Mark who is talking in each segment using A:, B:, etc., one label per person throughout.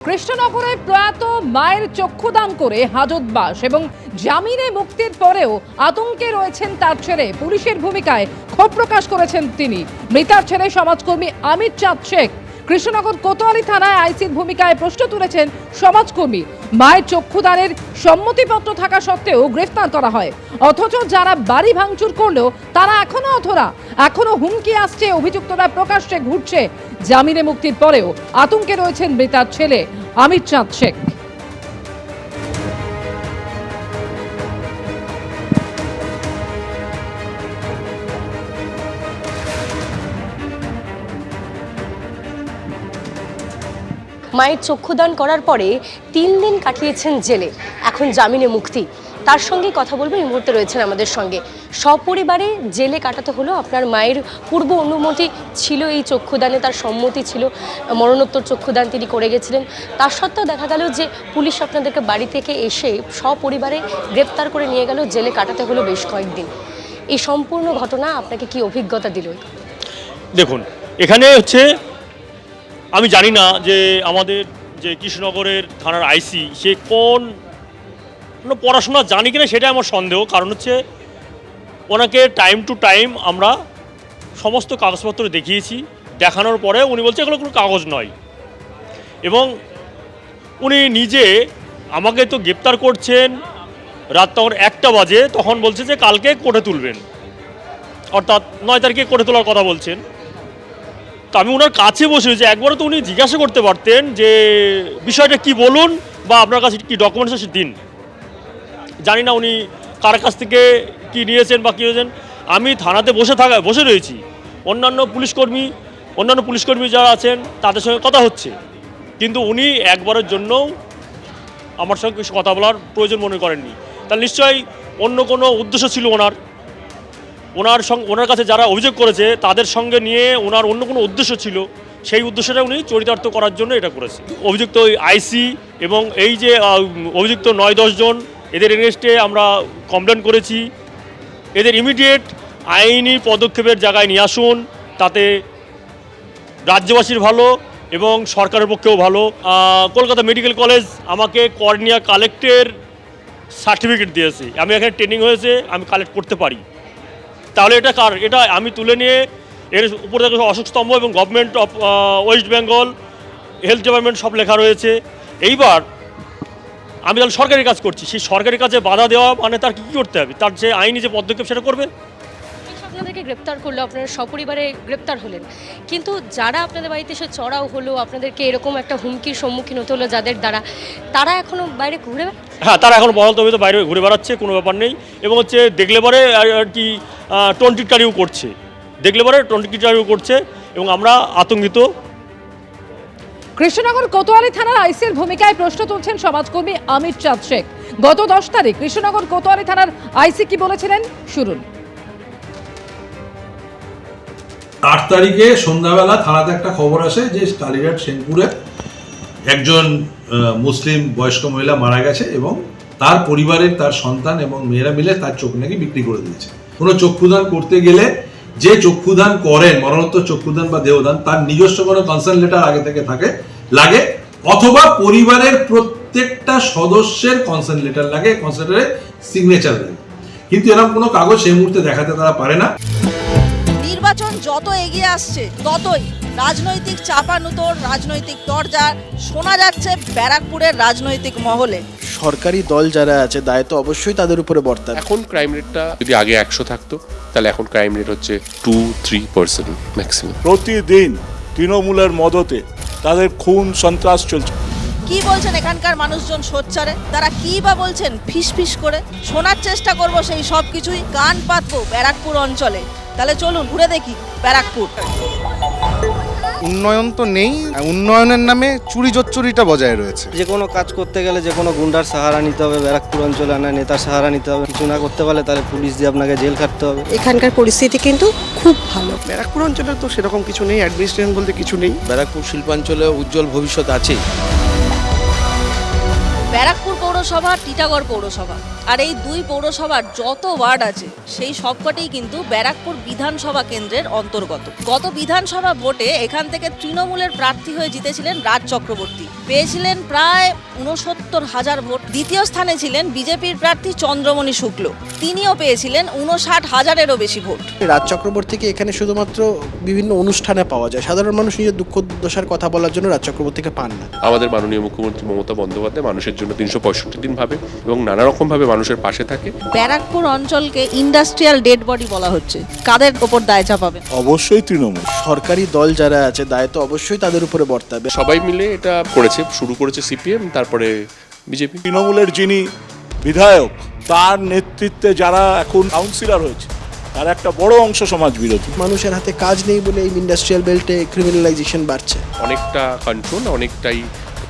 A: কৃষ্ণনগরে প্রয়াত মায়ের চক্ষুদান করে হাজতবাস এবং জামিনে মুক্তির পরেও আতঙ্কে রয়েছেন তার ছেলে। পুলিশের ভূমিকায় ক্ষোভ প্রকাশ করেছেন তিনি। মৃতার ছেলে সমাজকর্মী অমিত চাঁদ শেখ কৃষ্ণনগর কোতোয়ালি থানায় আইসির ভূমিকায় প্রশ্ন তুলেছেন সমাজকর্মী। মায়ের চক্ষুদানের সম্মতিপত্র থাকা সত্ত্বেও গ্রেফতার করা হয়, অথচ যারা বাড়ি ভাঙচুর করলেও তারা এখনো অধরা। এখনো হুমকি আসছে, অভিযুক্তরা প্রকাশ্যে ঘুরছে। জামিনে মুক্তির পরেও আতঙ্কে রয়েছেন মৃতার ছেলে অমিত চাঁদ শেখ।
B: মায়ের চক্ষুদান করার পরে 3 দিন কাটিয়েছেন জেলে, এখন জামিনে মুক্তি। তার সঙ্গে কথা বলবো, এই মুহূর্তে রয়েছেন আমাদের সঙ্গে। সপরিবারে জেলে কাটাতে হলো। আপনার মায়ের পূর্ব অনুমতি ছিল এই চক্ষুদানে, তার সম্মতি ছিল, মরণোত্তর চক্ষুদান তিনি করে গেছিলেন। তার সত্ত্বেও দেখা গেল যে পুলিশ আপনাদেরকে বাড়ি থেকে এসে সপরিবারে গ্রেপ্তার করে নিয়ে গেল, জেলে কাটাতে হলো বেশ কয়েকদিন। এই সম্পূর্ণ ঘটনা আপনাকে কি অভিজ্ঞতা দিল?
C: দেখুন, এখানে হচ্ছে আমি জানি না যে আমাদের যে কৃষ্ণনগরের থানার আইসি সে কোন পড়াশোনা জানি কিনা, সেটা আমার সন্দেহ। কারণ হচ্ছে ওনাকে টাইম টু টাইম আমরা সমস্ত কাগজপত্র দেখিয়েছি, দেখানোর পরে উনি বলছে এগুলো কোনো কাগজ নয়। এবং উনি নিজে আমাকে তো গ্রেপ্তার করছেন রাত তখন 1টা বাজে, তখন বলছে যে কালকে কোর্টে তুলবেন, অর্থাৎ 9 তারিখে কোর্টে তোলার কথা বলছেন। তো আমি ওনার কাছে বসে রয়েছি, একবারও তো উনি জিজ্ঞাসা করতে পারতেন যে বিষয়টা কি বলুন বা আপনার কাছে কি ডকুমেন্টস আছে দিন। জানি না উনি কার কাছ থেকে কি নিয়েছেন বা কী নিয়েছেন। আমি থানাতে বসে রয়েছি, অন্যান্য পুলিশকর্মী যারা আছেন তাদের সঙ্গে কথা হচ্ছে, কিন্তু উনি একবারের জন্যও আমার সঙ্গে কিছু কথা বলার প্রয়োজন মনে করেননি। তাহলে নিশ্চয়ই অন্য কোনো উদ্দেশ্য ছিল ওনার কাছে যারা অভিযোগ করেছে তাদের সঙ্গে নিয়ে ওনার অন্য কোনো উদ্দেশ্য ছিল, সেই উদ্দেশ্যটা উনি চরিতার্থ করার জন্য এটা করেছে। অভিযুক্ত ওই আইসি এবং এই যে অভিযুক্ত 9-10 জন, এদের এগেনস্টে আমরা কমপ্লেন করেছি। এদের ইমিডিয়েট আইনি পদক্ষেপের জায়গায় নিয়ে আসুন, তাতে রাজ্যবাসীর ভালো এবং সরকারের পক্ষেও ভালো। কলকাতা মেডিকেল কলেজ আমাকে কর্নিয়া কালেক্টের সার্টিফিকেট দিয়েছে, আমি এখানে ট্রেনিং হয়েছে, আমি কালেক্ট করতে পারি। তাহলে এটা আমি তুলে নিয়ে এর উপরে অশোক স্তম্ভ এবং government of West Bengal, health department সব লেখা রয়েছে। এইবার আমি তাহলে সরকারি কাজ করছি, সেই সরকারি কাজে বাধা দেওয়া মানে তার কী করতে হবে? তার যে আইনি যে পদক্ষেপ সেটা করবে।
B: আপনাদেরকে গ্রেপ্তার করলো, আপনারা সপরিবারে গ্রেপ্তার হলেন, কিন্তু যারা আপনাদের বাড়িতে এসে চড়াও হলো, আপনাদেরকে এরকম একটা হুমকির সম্মুখীন হতে হলো যাদের দ্বারা, তারা এখনও বাইরে ঘুরে?
C: হ্যাঁ, তারা এখন বহাল তবিয়তে বাইরে ঘুরে বেড়াচ্ছে, কোনো ব্যাপার নেই। এবং হচ্ছে দেখলে পরে আর কি টন্টিটারিও করছে, এবং আমরা আতঙ্কিত।
A: কৃষ্ণনগর কোতোয়ালি থানার আইসির ভূমিকায় প্রশ্ন তুলছেন সমাজকর্মী অমিত চাঁদ শেখ। গত 10 তারিখ কৃষ্ণনগর কোতোয়ালি থানার আইসি কি বলেছিলেন শুনুন।
D: 8 তারিখে সন্ধ্যাবেলা থানাতে একটা খবর আসে যে কালীঘাট সেনপুরে একজন মুসলিম বয়স্ক মহিলা মারা গেছে এবং তার পরিবারের তার সন্তান এবং মেয়েরা মিলে তার চোখ নাকি বিক্রি করে দিয়েছে। কোনো চক্ষুদান করতে গেলে যে চক্ষুদান করেন, মরণোত্তর চক্ষুদান বা দেহদান, তার নিজস্ব কোনো কনসার্ন লেটার আগে থেকে লাগে, অথবা পরিবারের প্রত্যেকটা সদস্যের কনসার্ন লেটার লাগে, কনসার্ন লেটারে সিগনেচার লাগে। কিন্তু এরকম কোনো কাগজ সেই মুহূর্তে দেখাতে তারা পারে না।
E: নির্বাচন যত এগিয়ে আসছে ততই রাজনৈতিক চাপানুতোর, রাজনৈতিক দরজা শোনা যাচ্ছে ব্যারাকপুরের রাজনৈতিক মহলে।
F: সরকারি দল যারা আছে দায়িত্ব অবশ্যই তাদের উপরে বর্তায়।
G: এখন ক্রাইম রেটটা যদি আগে 100 থাকতো, তাহলে এখন ক্রাইম রেট হচ্ছে 2-3% ম্যাক্সিমাম।
H: প্রতিদিন তৃণমূলের মদতে তাদের খুন সন্ত্রাস চলছে।
E: কি বলছেন এখানকার মানুষজন সোচ্চারে? তারা কি বা বলছেন ফিস করে? শোনার চেষ্টা করব সেই সব কিছুই, কান পাতবো ব্যারাকপুর অঞ্চলে। তাহলে চলুন ঘুরে দেখি ব্যারাকপুর।
I: উন্নয়ন তো নেই, উন্নয়নের নামে চুরিটা বজায় রয়েছে।
J: যে কোনো কাজ করতে গেলে যে কোনো গুন্ডার সাহারা নিতে হবে, ব্যারাকপুর অঞ্চলে না নেতার সাহারা নিতে হবে। কিছু না করতে পারলে তাহলে পুলিশ দিয়ে আপনাকে জেল খাটতে হবে।
K: এখানকার পরিস্থিতি কিন্তু খুব ভালো।
I: ব্যারাকপুর অঞ্চলে তো সেরকম কিছু নেই, অ্যাডমিনিস্ট্রেশন বলতে কিছু নেই।
F: ব্যারাকপুর শিল্পাঞ্চলে উজ্জ্বল ভবিষ্যৎ আছে।
E: ব্যারাকপুর পৌরসভা, টিটাগড় পৌরসভা আর এই দুই পৌরসভার যত ওয়ার্ড আছে সেই সবকটাই কিন্তু ব্যারাকপুর বিধানসভা কেন্দ্রের অন্তর্গত। গত বিধানসভা ভোটে এখান থেকে তৃণমূলের প্রার্থী হয়ে জিতেছিলেন রাজ চক্রবর্তী, পেয়েছিলেন প্রায় 69,000 ভোট। দ্বিতীয় স্থানে ছিলেন বিজেপির প্রার্থী চন্দ্রমণি শুক্ল, তিনিও পেয়েছিলেন 59,000-এরও বেশি ভোট।
F: রাজ চক্রবর্তীকে এখানে শুধুমাত্র বিভিন্ন অনুষ্ঠানে পাওয়া যায়, সাধারণ মানুষ নিজের দুঃখ দুর্দশার কথা বলার জন্য রাজ চক্রবর্তীকে পান না।
G: আমাদের মাননীয় মুখ্যমন্ত্রী মমতা বন্দ্যোপাধ্যায় মানুষের জন্য 365 দিন ভাবে এবং নানা রকম ভাবে মানুষের পাশে থাকে।
E: ব্যারাকপুর অঞ্চলকে ইন্ডাস্ট্রিয়াল ডেড বডি বলা হচ্ছে, কাদের ওপর দায় চাপাবেন?
H: অবশ্যই তৃণমূল।
F: সরকারি দল যারা আছে দায় তো অবশ্যই তাদের উপরে বর্তাবে।
G: সবাই মিলে এটা করেছে, শুরু করেছে সিপিএম, তারপরে বিজেপি।
H: তৃণমূলের যিনি বিধায়ক, তার নেতৃত্বে যারা এখন কাউন্সিলর হয়েছে, তার একটা বড় অংশ সমাজ বিরোধী।
F: মানুষের হাতে কাজ নেই বলে এই ইন্ডাস্ট্রিয়াল বেল্টে ক্রিমিনালাইজেশন বাড়ছে।
G: অনেকটা কন্ট্রোল, অনেকটাই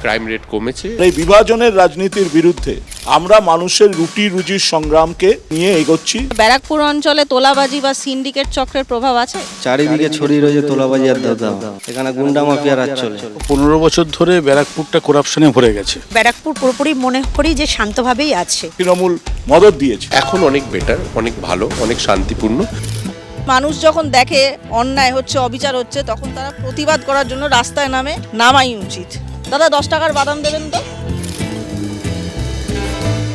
G: ক্রাইম রেট কমেছে।
H: এই বিভাজনের রাজনীতির বিরুদ্ধে আমরা মানুষের রুটি রুজির সংগ্রামকে নিয়ে এগোচ্ছি।
E: ব্যারাকপুর অঞ্চলে তোলাবাজি বা সিন্ডিকেট চক্রের প্রভাব আছে?
J: চারিদিকে ছড়িয়ে রয়েছে তোলাবাজি আর দাদা, এখানে গুন্ডা মাফিয়া রাজ চলে।
I: 15 বছর ধরে ব্যারাকপুরটা করাপশনে ভরে গেছে।
K: ব্যারাকপুর পুরোপুরি মনে করি যে শান্তভাবেই আছে।
H: তৃণমূল মদত দিয়েছে।
G: এখন অনেক বেটার, অনেক ভালো, অনেক শান্তিপূর্ণ।
E: মানুষ যখন দেখে অন্যায় হচ্ছে, অবিচার হচ্ছে, তখন তারা প্রতিবাদ করার জন্য রাস্তায় নামাই উচিত। দাদা 10 টাকার বাদাম দেবেন তো?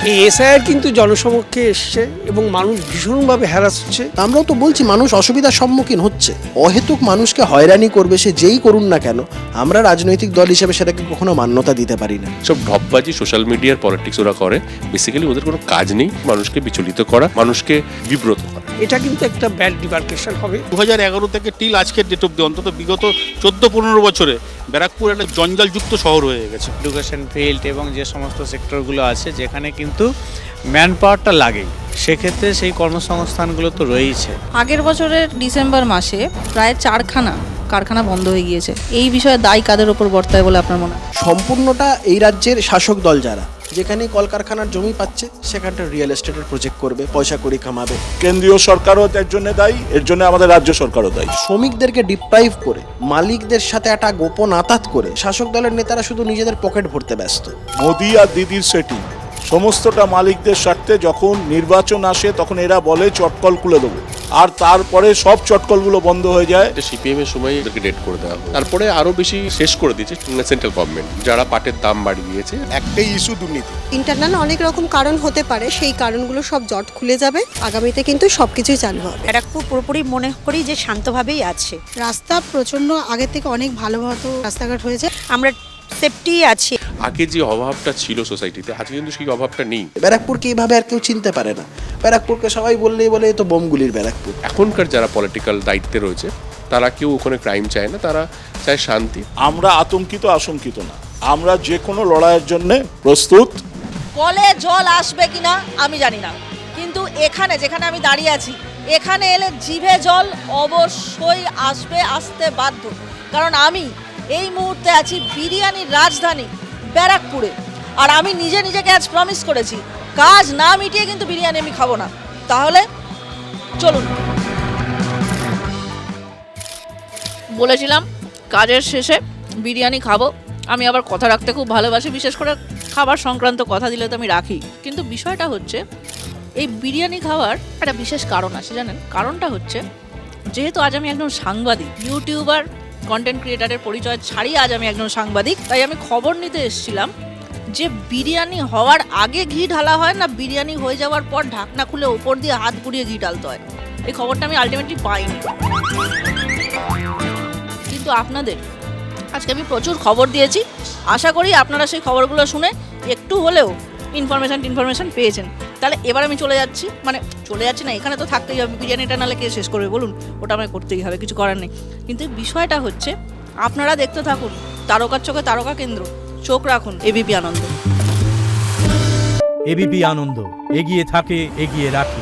L: এই এসআইআর কিন্তু জনসমক্ষে এসছে এবং মানুষ ভীষণভাবে হ্যারাস হচ্ছে।
F: আমরাও তো বলছি মানুষ অসুবিধার সম্মুখীন হচ্ছে, অহেতুক মানুষকে হয়রানি করবে সে যেই করুন না কেন, আমরা রাজনৈতিক দল হিসেবে সেটাকে কখনো মান্যতা দিতে পারি না।
G: সব ঢপবাজি, সোশ্যাল মিডিয়ার পলিটিক্স ওরা করে, বেসিক্যালি ওদের কোনো কাজ নেই মানুষকে বিচলিত করা, মানুষকে বিব্রত করা।
L: এটা কিন্তু একটা ব্যাড ডিমার্কেশন হবে।
I: 2011 থেকে টিল আজকের ডেট অব্দি অন্তত বিগত 14-15 বছরে ব্যারাকপুর একটা জঞ্জালযুক্ত শহর হয়ে গেছে।
J: এডুকেশন ফিল্ড এবং যে সমস্ত সেক্টরগুলো আছে যেখানে কিন্তু ম্যান পাওয়ারটা লাগেই, সেক্ষেত্রে সেই কর্মসংস্থানগুলো তো রয়েছে।
E: আগের বছরের ডিসেম্বর মাসে প্রায় 4খানা কারখানা বন্ধ হয়ে গিয়েছে। এই বিষয়ে দায় কাদের ওপর বর্তায় বলে আপনার মনে হয়?
F: সম্পূর্ণটা এই রাজ্যের শাসক দল যারা, যেখানে কলকারখানার জমি পাচ্ছে সেখানটা রিয়েল এস্টেটের প্রজেক্ট করবে, পয়সা করি কামাবে।
H: কেন্দ্রীয় সরকারও এর জন্য দায়ী, এর জন্য আমাদের রাজ্য সরকারও দায়ী।
F: শ্রমিকদেরকে ডিপ্রাইভ করে, মালিকদের সাথে একটা গোপন আতাত করে শাসক দলের নেতারা শুধু নিজেদের পকেট ভরতে ব্যস্ত।
H: মোদি আর দিদির সেটিং সমস্তটা মালিকদের স্বার্থে। যখন নির্বাচন আসে তখন এরা বলে চটকল খুলে দেবো, আর তারপরে সব চটকলগুলো বন্ধ হয়ে যায়।
G: সিপিএম এর সময় এদেরকে ডেট করে দেওয়া হয়, তারপরে আরো বেশি শেষ করে দিয়েছে সেন্ট্রাল গভর্নমেন্ট, যারা পাটের দাম বাড়িয়ে দিয়েছে।
I: একটাই ইস্যু দুর্নীতি।
K: ইন্টারনাল অনেক রকম কারণ হতে পারে, সেই কারণগুলো সব জট খুলে যাবে। আগামীতে কিন্তু সবকিছুই চালু হবে। ব্যারাকপুর পুরোপুরি মনে করি যে শান্তভাবেই আছে। রাস্তা প্রচন্ড আগের থেকে অনেক ভালো রাস্তাঘাট হয়েছে, আমরা সেফটি আছি।
G: আগে যে অভাবটা ছিল সোসাইটিতে, আজকে কিন্তু সেই অভাবটা নেই।
F: ব্যারাকপুরকে এইভাবে আর কেউ চিনতে পারে না। ব্যারাকপুরকে সবাই বললেই বলে তো বোমগুলির ব্যারাকপুর।
G: এখনকার যারা পলিটিক্যাল দায়িত্বে রয়েছে তারা কেউ ওখানে ক্রাইম চায় না, তারা চায় শান্তি।
H: আমরা আতঙ্কিত আশঙ্কিত না, আমরা যে কোনো লড়াইয়ের জন্য প্রস্তুত।
E: কলে জল আসবে কিনা আমি জানি না, কিন্তু এখানে যেখানে আমি দাঁড়িয়ে আছি, এখানে এলে জিভে জল অবশ্যই আসবে, আসতে বাধ্য। কারণ আমি এই মুহূর্তে আছি বিরিয়ানির রাজধানী ব্যারাকপুরে, আর আমি নিজেকে আজ প্রমিস করেছি কাজ না মিটিয়ে কিন্তু বিরিয়ানি আমি খাবো না। তাহলে চলুন, বলেছিলাম কাজের শেষে বিরিয়ানি খাবো। আমি আবার কথা রাখতে খুব ভালোবাসি, বিশেষ করে খাবার সংক্রান্ত কথা দিলে তো আমি রাখি। কিন্তু বিষয়টা হচ্ছে এই বিরিয়ানি খাওয়ার একটা বিশেষ কারণ আছে, জানেন? কারণটা হচ্ছে যেহেতু আজ আমি একজন সাংবাদিক, ইউটিউবার, কন্টেন্ট ক্রিয়েটারের পরিচয় ছাড়িয়ে আজ আমি একজন সাংবাদিক, তাই আমি খবর নিতে এসেছিলাম যে বিরিয়ানি হওয়ার আগে ঘি ঢালা হয় না বিরিয়ানি হয়ে যাওয়ার পর ঢাকনা খুলে ওপর দিয়ে হাত ঘুরিয়ে ঘি ঢালতে হয়। এই খবরটা আমি আলটিমেটলি পাইনি, কিন্তু আপনাদের আজকে আমি প্রচুর খবর দিয়েছি। আশা করি আপনারা সেই খবরগুলো শুনে একটু হলেও ইনফরমেশন পেয়েছেন। তাহলে এবার আমি চলে যাচ্ছি না, এখানে তো থাকতেই হবে। বিরিয়ানিটা নাহলে কে শেষ করবে বলুন? ওটা আমায় করতেই হবে, কিছু করার নেই। কিন্তু বিষয়টা হচ্ছে আপনারা দেখতে থাকুন তারকার চোখে তারকা কেন্দ্র, চোখ রাখুন এবিপি আনন্দ।
M: এবিপি আনন্দ, এগিয়ে থাকে, এগিয়ে রাখে।